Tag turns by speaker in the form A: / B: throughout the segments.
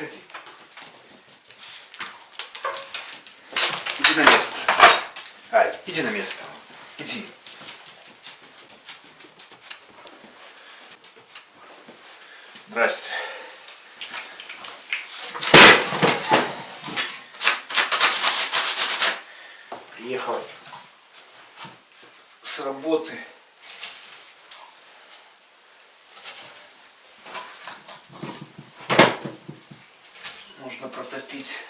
A: выходи. Иди на место. Ай, иди на место. Иди. Здрасте. Приехал с работы. Нужно протопить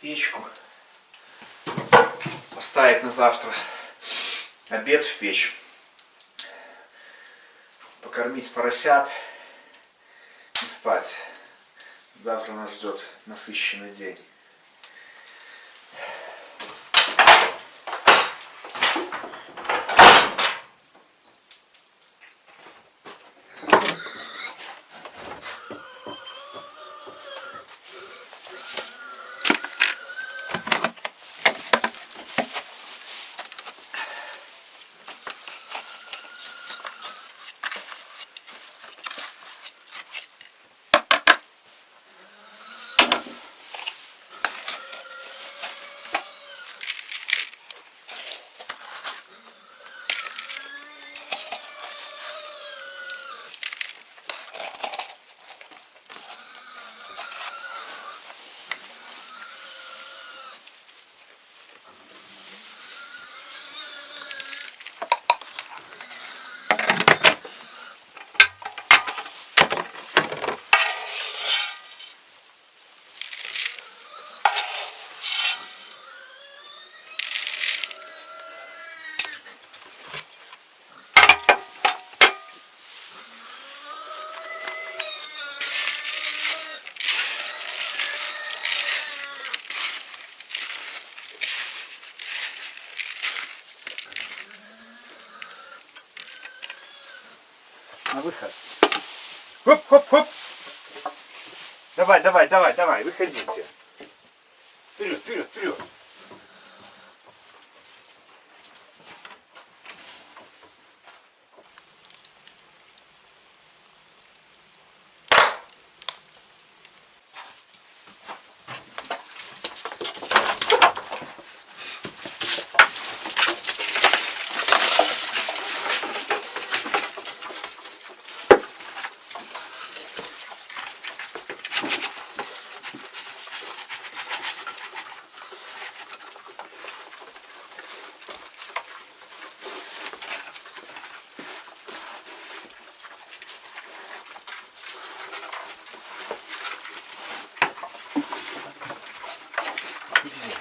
A: печку. Поставить на завтра обед в печь. Покормить поросят и спать. Завтра нас ждет насыщенный день. На выход. Хоп-хоп-хоп. Давай, давай, давай, давай, выходите. Вперед, вперед, вперед. Иди.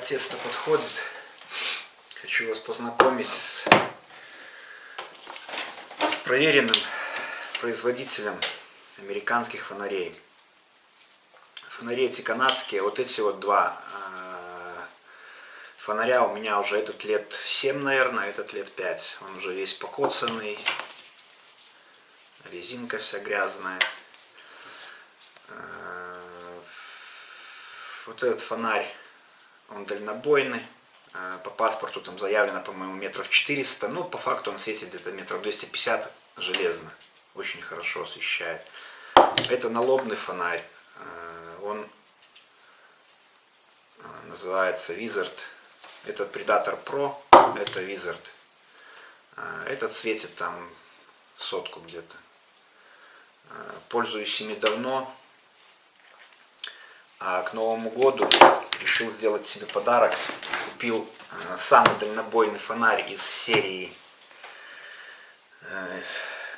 A: тесто подходит. Хочу вас познакомить с проверенным производителем американских фонарей. Фонари эти канадские, вот эти вот два фонаря у меня уже этот лет 7, наверное, этот лет 5. Он уже весь покоцанный, резинка вся грязная. Вот этот фонарь, он дальнобойный. По паспорту там заявлено, по-моему, метров 400. Ну, по факту он светит где-то метров 250 железно. Очень хорошо освещает. Это налобный фонарь. Он называется Wizard. Это Predator Pro, это Wizard. Этот светит там 100 где-то. Пользуюсь ими давно. А к Новому году решил сделать себе подарок. Купил самый дальнобойный фонарь из серии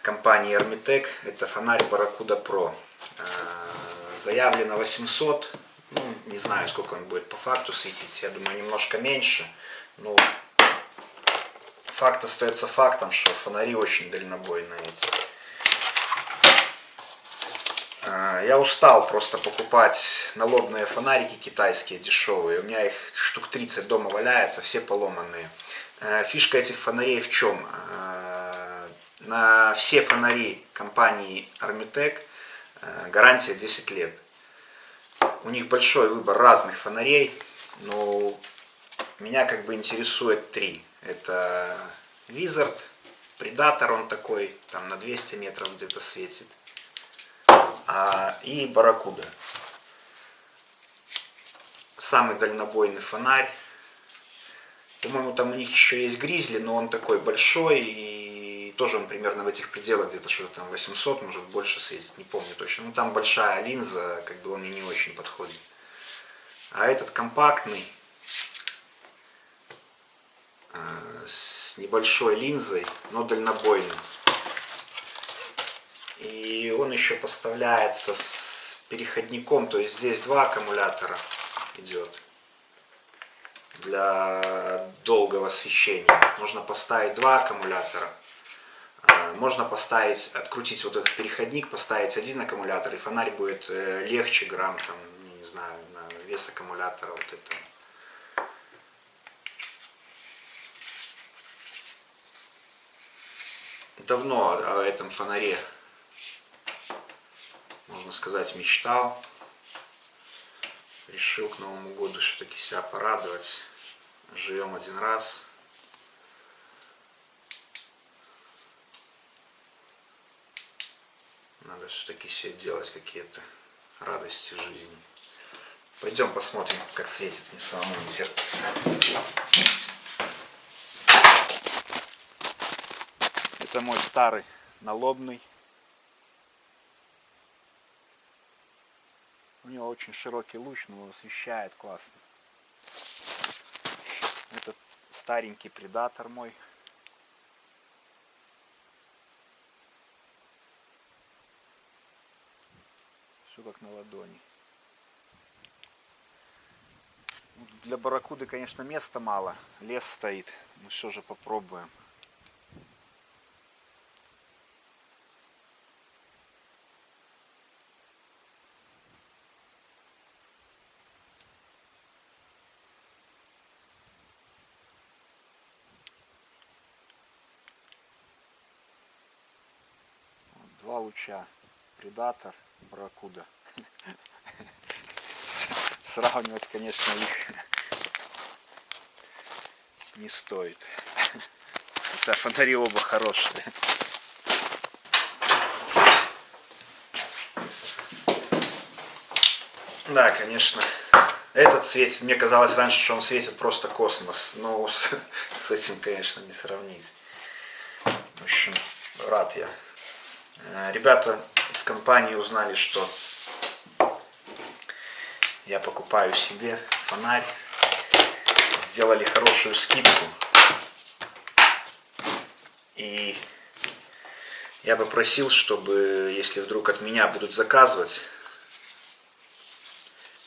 A: компании Armitec. Это фонарь Barracuda Pro. Заявлено 800. Ну, не знаю, сколько он будет по факту светить. Я думаю, немножко меньше. Но факт остается фактом, что фонари очень дальнобойные эти. Я устал просто покупать налобные фонарики китайские, дешевые. У меня их штук 30 дома валяется, все поломанные. Фишка этих фонарей в чем? На все фонари компании Armitec гарантия 10 лет. У них большой выбор разных фонарей, но меня как бы интересует 3. Это Wizard, Predator, он такой, там на 200 метров где-то светит. И Barracuda. Самый дальнобойный фонарь. По-моему, там у них еще есть Grizzly, но он такой большой. И тоже он примерно в этих пределах, где-то что-то там 800, может больше светит, не помню точно. Ну там большая линза, как бы он мне не очень подходит. А этот компактный, с небольшой линзой, но дальнобойным. И он еще поставляется с переходником, то есть здесь 2 аккумулятора идет для долгого освещения. Можно поставить 2 аккумулятора. Можно поставить, открутить вот этот переходник, поставить 1 аккумулятор, и фонарь будет легче грамм, там, не знаю, на вес аккумулятора вот этого. Давно о этом фонаре, можно сказать, мечтал. Решил к Новому году все-таки себя порадовать. Живем один раз. Надо все-таки себе делать какие-то радости жизни. Пойдем посмотрим, как светит, мне самому не терпится. Это мой старый налобный. У него очень широкий луч, но освещает классно. Это старенький Predator мой. Все как на ладони. Для барракуды, конечно, места мало. Лес стоит. Но все же попробуем. Вот 2 луча. Predator, Barracuda. Сравнивать, конечно, их не стоит. Хотя фонари оба хорошие. Да, конечно. Этот светит, мне казалось раньше, что он светит просто космос. Но с этим, конечно, не сравнить. В общем, рад я. Ребята из компании узнали, что я покупаю себе фонарь. Сделали хорошую скидку. И я попросил, чтобы, если вдруг от меня будут заказывать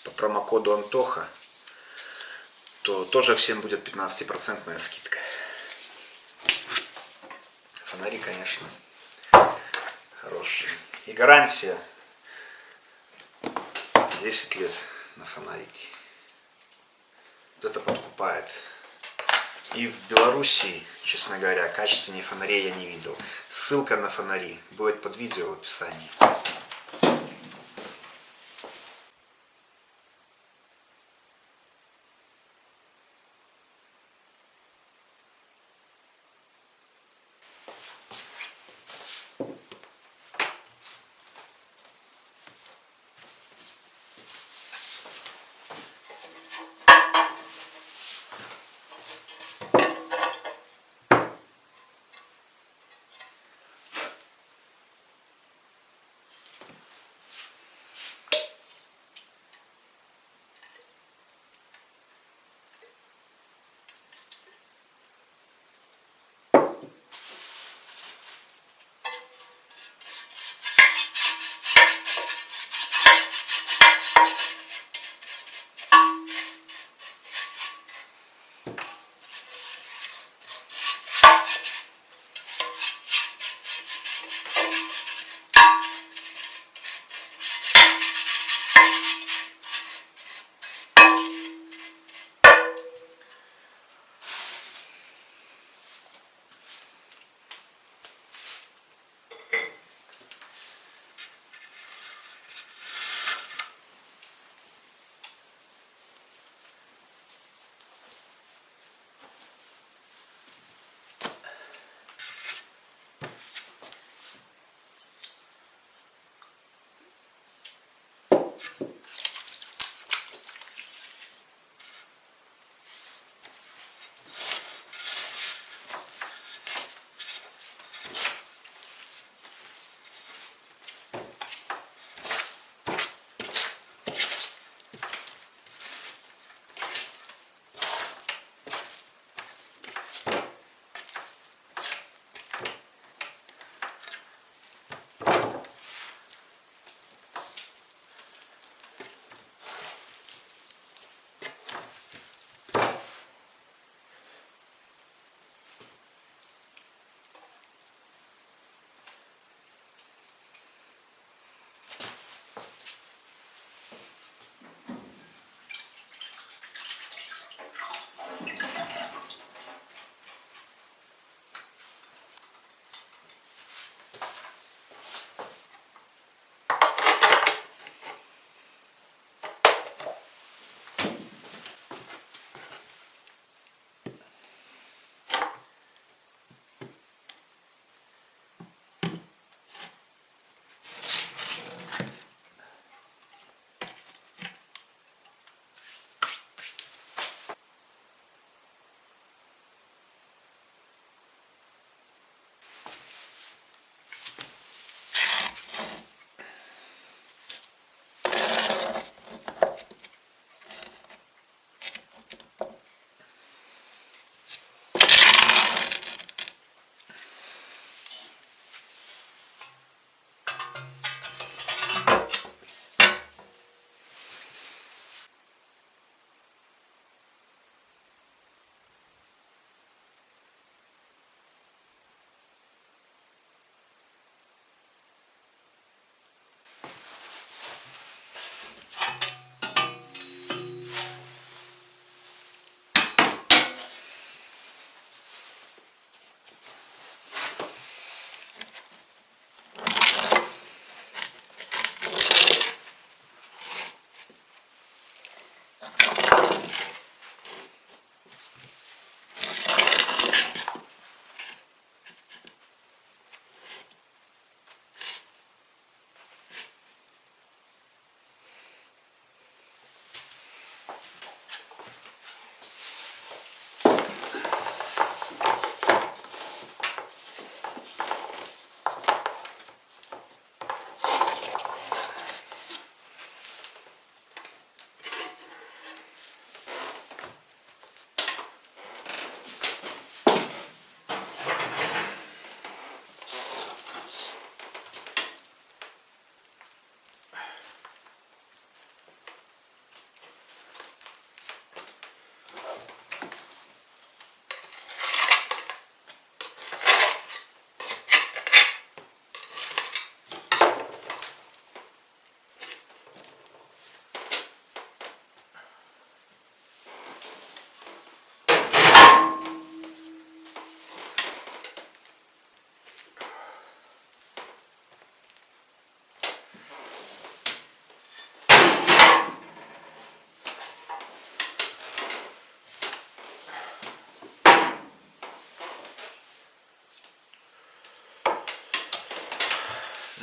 A: по промокоду Антоха, то тоже всем будет 15% скидка. Фонари, конечно, хорошие. И гарантия 10 лет на фонарики. Вот это подкупает. И в Белоруссии, честно говоря, качественнее фонарей я не видел. Ссылка на фонари будет под видео в описании.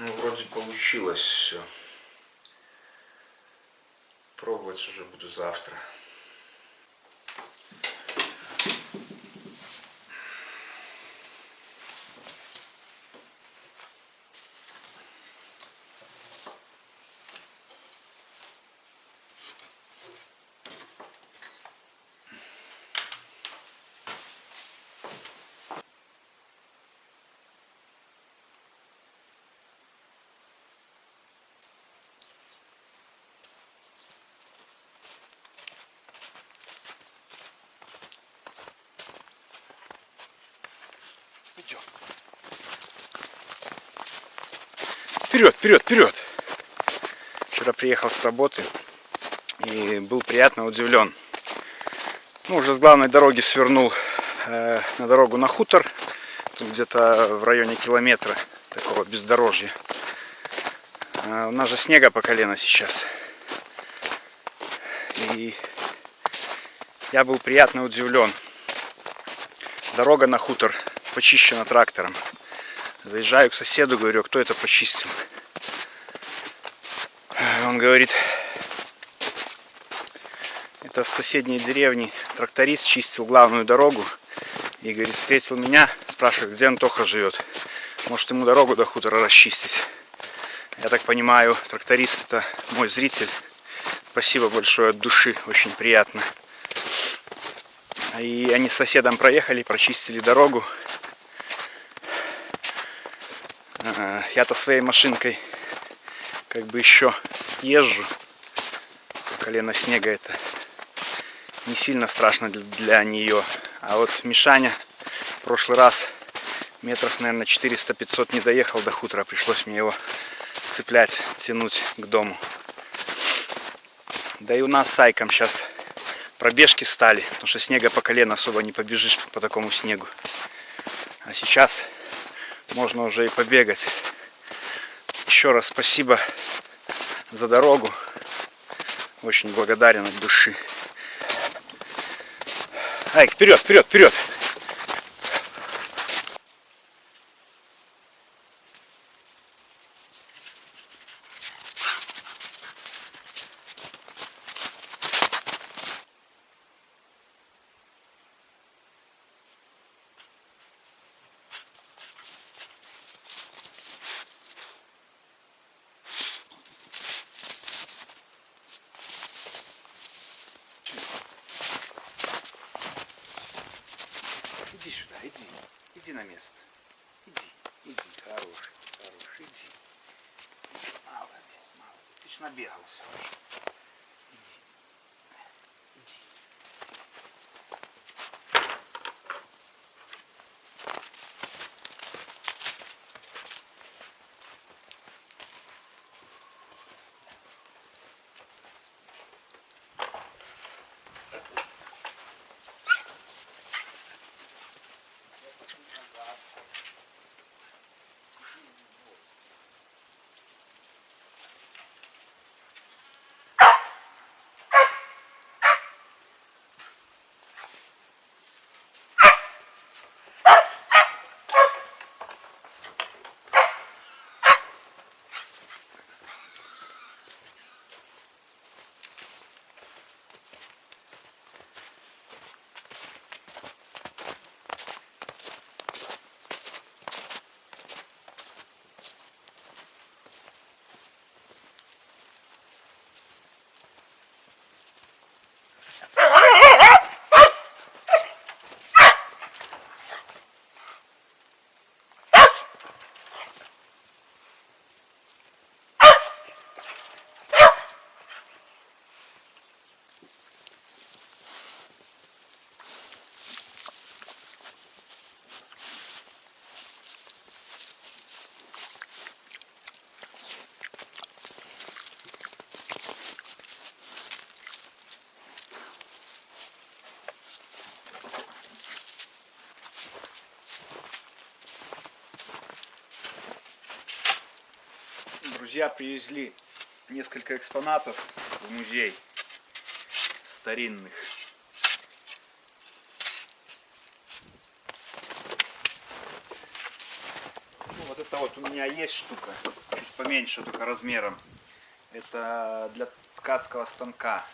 A: Ну, вроде получилось все. Пробовать уже буду завтра. Вперед, вперед, вперед! Вчера приехал с работы и был приятно удивлен. Ну, уже с главной дороги свернул на дорогу на хутор. Тут где-то в районе километра такого бездорожья. У нас же снега по колено сейчас. И я был приятно удивлен. Дорога на хутор почищена трактором. Заезжаю к соседу, говорю, кто это почистил? Он говорит, это с соседней деревни тракторист чистил главную дорогу. И, говорит, встретил меня, спрашивает, где Антоха живет. Может, ему дорогу до хутора расчистить. Я так понимаю, тракторист это мой зритель. Спасибо большое от души, очень приятно. И они с соседом проехали, прочистили дорогу. Я-то своей машинкой как бы еще езжу. Колено снега это не сильно страшно для нее. А вот Мишаня в прошлый раз метров, наверное, 400-500 не доехал до хутора. Пришлось мне его цеплять, тянуть к дому. Да и у нас с Айком сейчас пробежки стали, потому что снега по колено особо не побежишь по такому снегу. А сейчас можно уже и побегать. Еще раз спасибо за дорогу. Очень благодарен от души. Айк, вперед, вперед, вперед! Иди сюда, иди. Иди на место. Иди, иди, хороший, хороший, иди. Молодец, молодец. Ты ж набегался уже. Иди. Иди. Друзья привезли несколько экспонатов в музей старинных. Ну, вот это вот у меня есть штука. поменьше только размером. Это для ткацкого станка.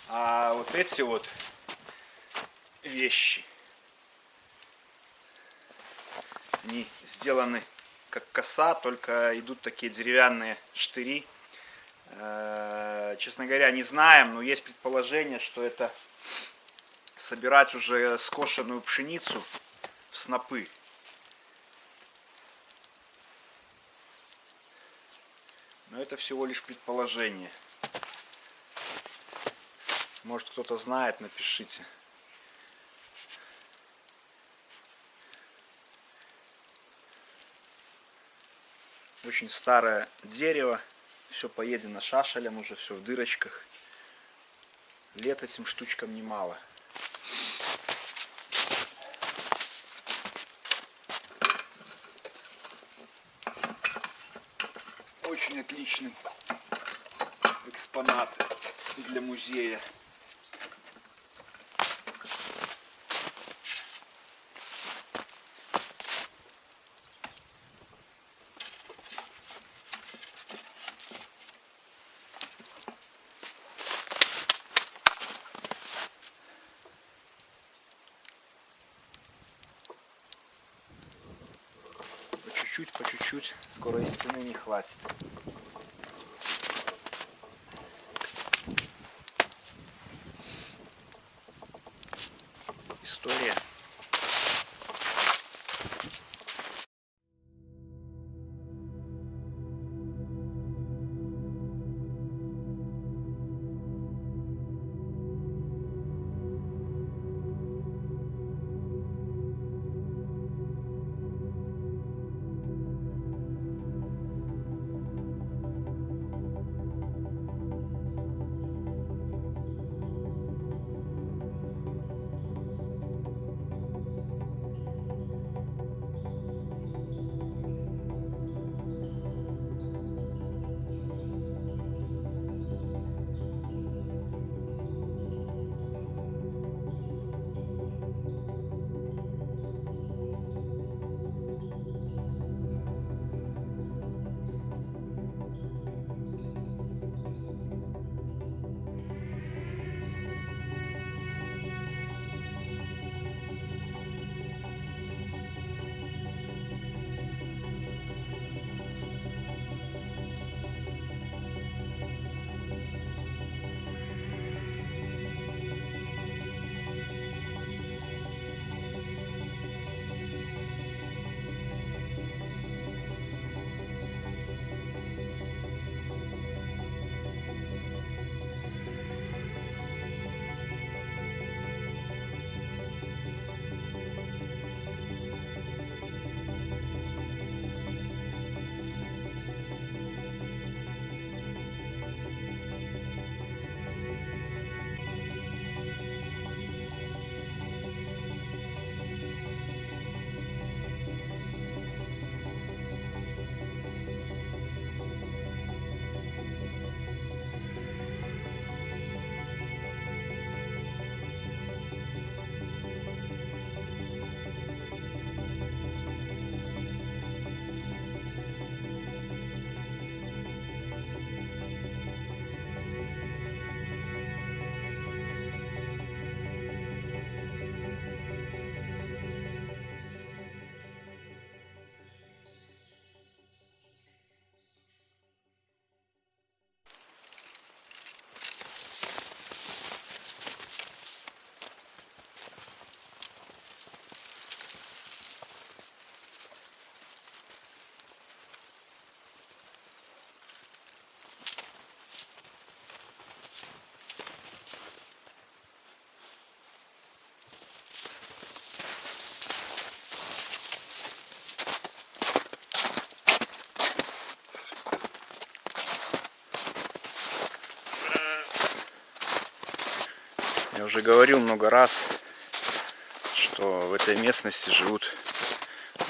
A: А вот эти вот вещи, они сделаны как коса, только идут такие деревянные штыри. Честно говоря, не знаем, но есть предположение, что это собирать уже скошенную пшеницу в снопы. Но это всего лишь предположение. Может, кто-то знает, напишите. Очень старое дерево. Все поедено шашелем, уже все в дырочках. Лет этим штучкам немало. Очень отличный экспонат для музея. По чуть-чуть, скоро и стены не хватит. История. Я уже говорил много раз, что в этой местности живут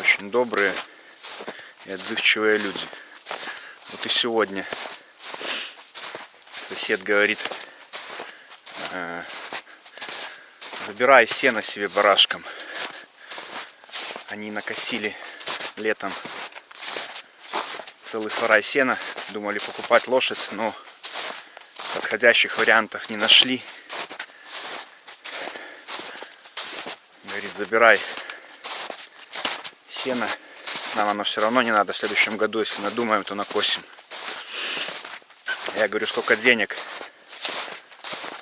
A: очень добрые и отзывчивые люди. Вот и сегодня сосед говорит: забирай сено себе барашкам.
B: Они накосили летом целый сарай сена. Думали покупать лошадь, но подходящих вариантов не нашли. Говорит, забирай сено. Нам оно все равно не надо. В следующем году, если надумаем, то накосим. Я говорю, сколько денег?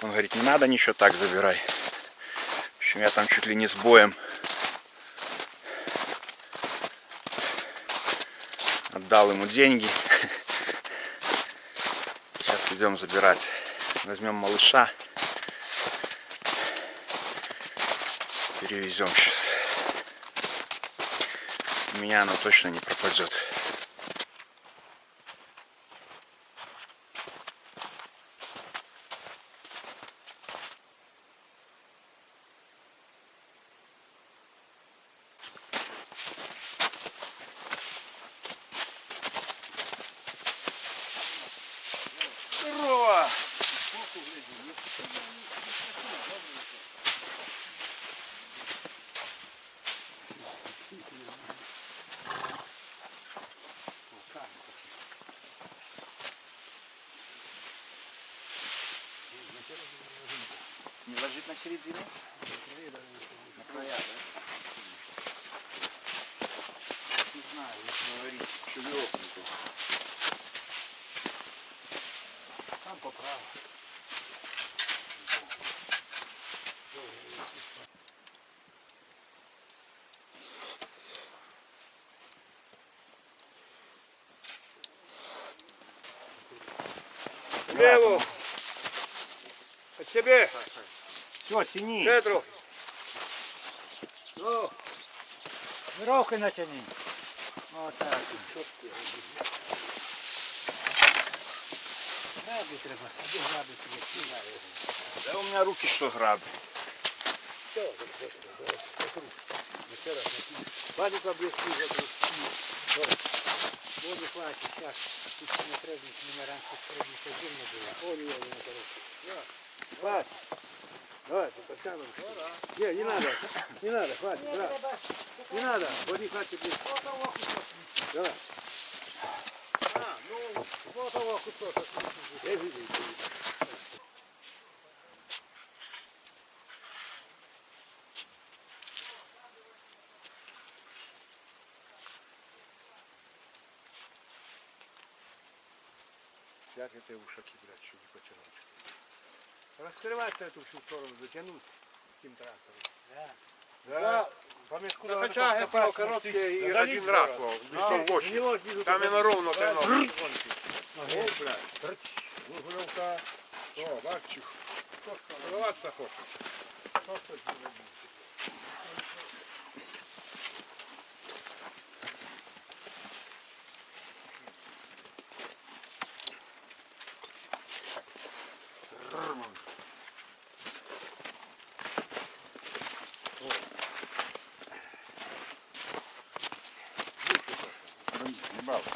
B: Он говорит, не надо ничего, так забирай. В общем, я там чуть ли не с боем отдал ему деньги. Сейчас идем забирать. Возьмем малыша. Перевезем сейчас. У меня оно точно не пропадет. Здорово! Не ложить на середину? На края, да? Не знаю, вот говорить, что веревку. Там поправа.
C: Леву! От тебе!
B: Все, тяни.
C: Петру!
D: Веревкой натяни. Вот так. Граби треба. Де граби тебе?
B: Да у меня руки что грабят.
D: Вадик объясни, вот не хватит, сейчас. Тут не треба, меня раньше стрелить отдельно было. О, не, не короче. Хватит. Давай, потянем. Не надо. Не надо, хватит. Да. Не надо, вот не хватит. Давай. Ну, вот того кусок. Я вижу.
C: Як это ушаки, блядь, что не потянуть? Раскрывать эту всю сторону, затянуть этим трактором. Да. По мешку
E: Накачай его короткие и один раз, весом 8. Там именно ровно треног.
C: О, блядь. Гуглевка. О, бачиш.
E: Рваться хочет.
B: Не балуйся.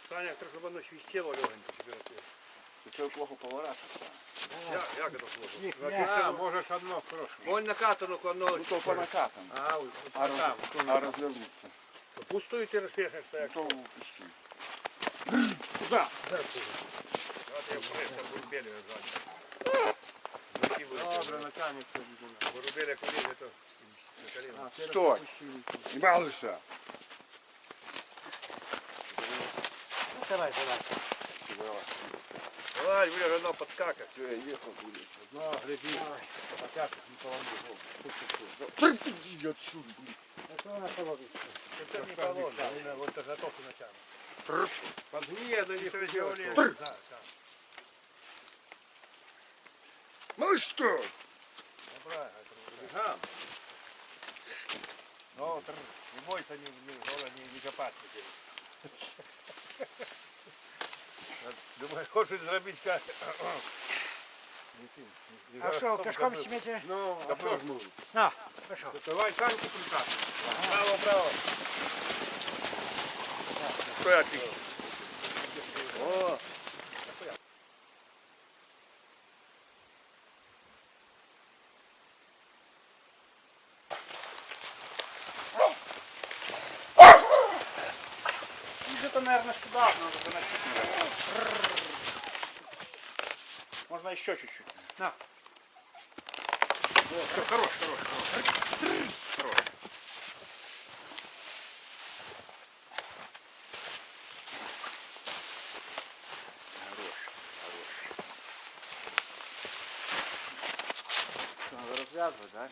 C: Саня, трохи воно свистело легонько тебе.
B: Ты плохо поворачиваться.
C: Як это плохо?
E: Значит, можешь одно хорошее.
C: Вон накатано одно.
B: Ну то по накатам. А развернуться.
C: Пустую ты распешишь,
B: Ну
C: так.
B: то пішки.
E: Куда?
C: Вот я просто вырубели сзади.
E: Добре, натягнет все буде.
C: Вырубели колени, это на колено.
B: Стой! Не балуйся!
D: Давай, давай.
C: Давай, блядь, оно подскакать.
B: Все, я ехал будет.
E: Ну, гляди. Хотя не поломил.
B: Иди отсюда, блин.
D: Это она половится.
C: Это не положено. Вот это готовы натянуть.
E: Подгния, да не
C: Тяжелее.
E: придет.
C: Да, да.
B: Ну что?
C: Правильно, это ну, не бойся, не копать теперь. Думаю, хочешь зробить как?
D: А что, пешком смете?
E: Ну, а що ж ми?
D: На, пошел.
E: Давай танку прикати.
C: Право, право. Стой, отлично. О,
B: наверное, сюда надо заносить. Можно еще чуть-чуть.
C: На.
B: Все, хорош. Хорош. Что, надо развязывать, да?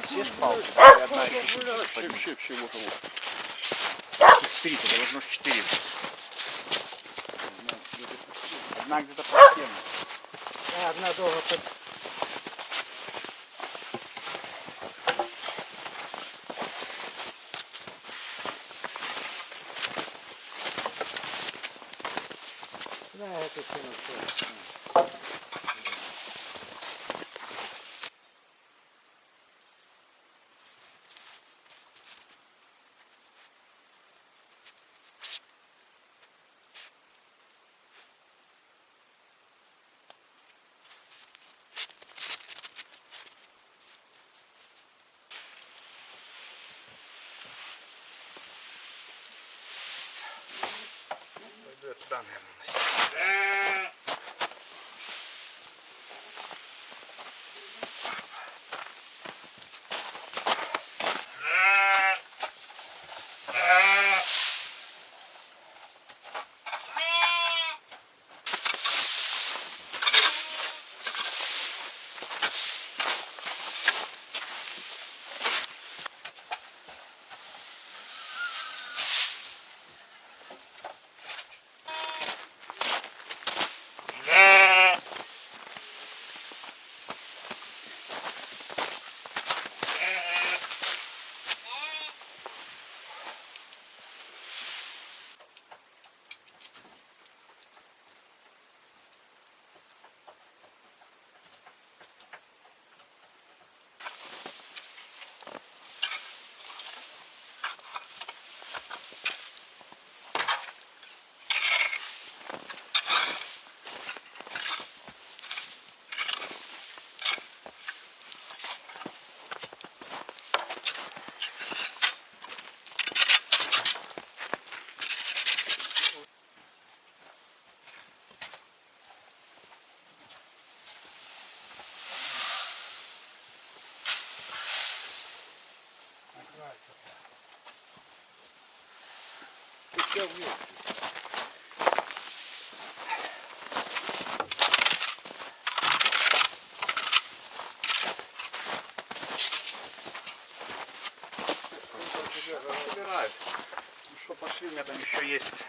B: Съешь палку? И одна еще
E: Вообще можно.
B: 4, это должно 4. Одна где-то под стену.
D: Одна довго под... Да, это все.
B: Пойду я туда, наверное, носить. Собирают. Ну что, пошли, у меня там еще есть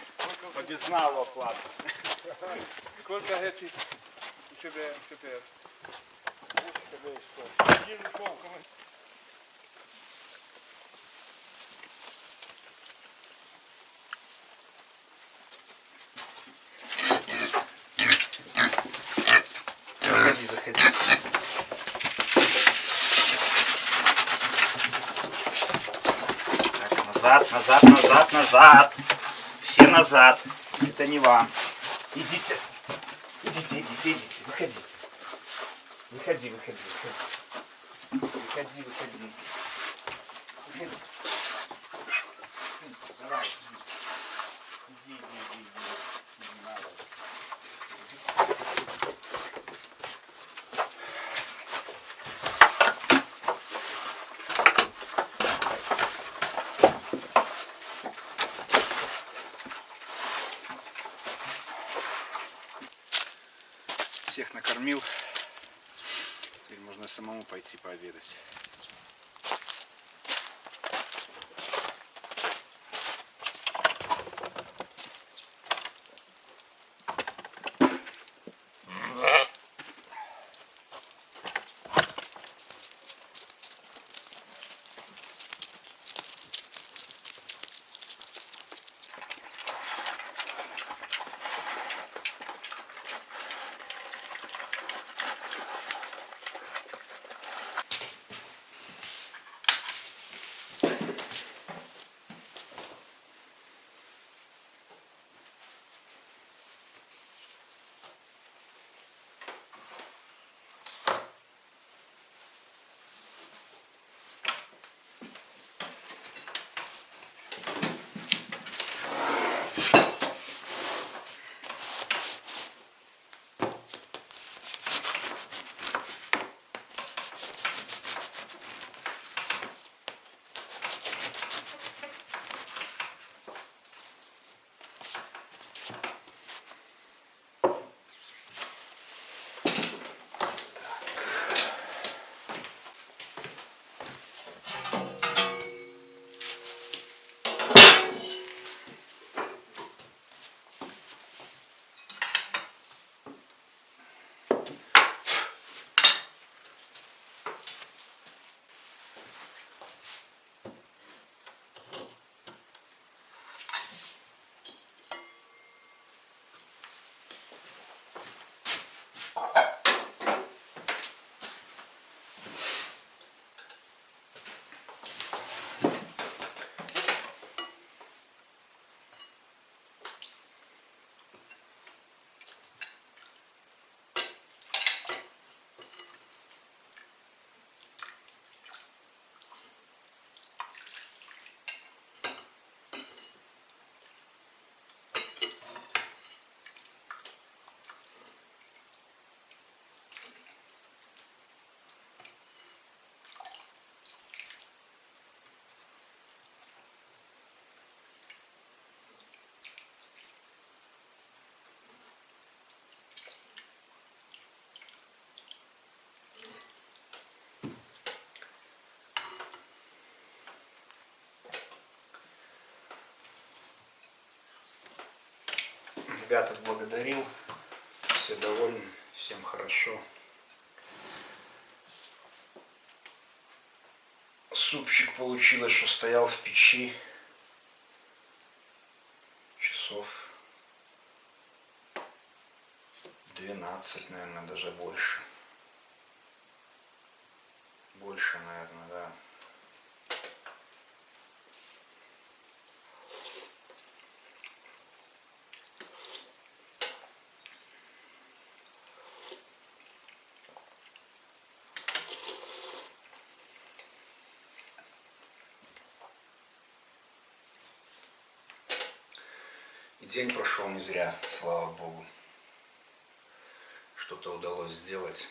B: по безналу оплата.
C: Сколько этих у тебя теперь?
A: Заходи, заходи. Так, назад. Все назад. Это не вам. Идите. Идите. Выходите. Выходи. Выходи. Давай, иди. Иди, надо.
B: накормил. Теперь можно самому пойти пообедать.
A: Ребят отблагодарил, все довольны, всем хорошо. Супчик получилось, что стоял в печи часов 12, наверное, даже больше. Больше, наверное, да. И день прошел не зря, слава Богу. Что-то удалось сделать.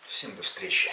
A: Всем до встречи.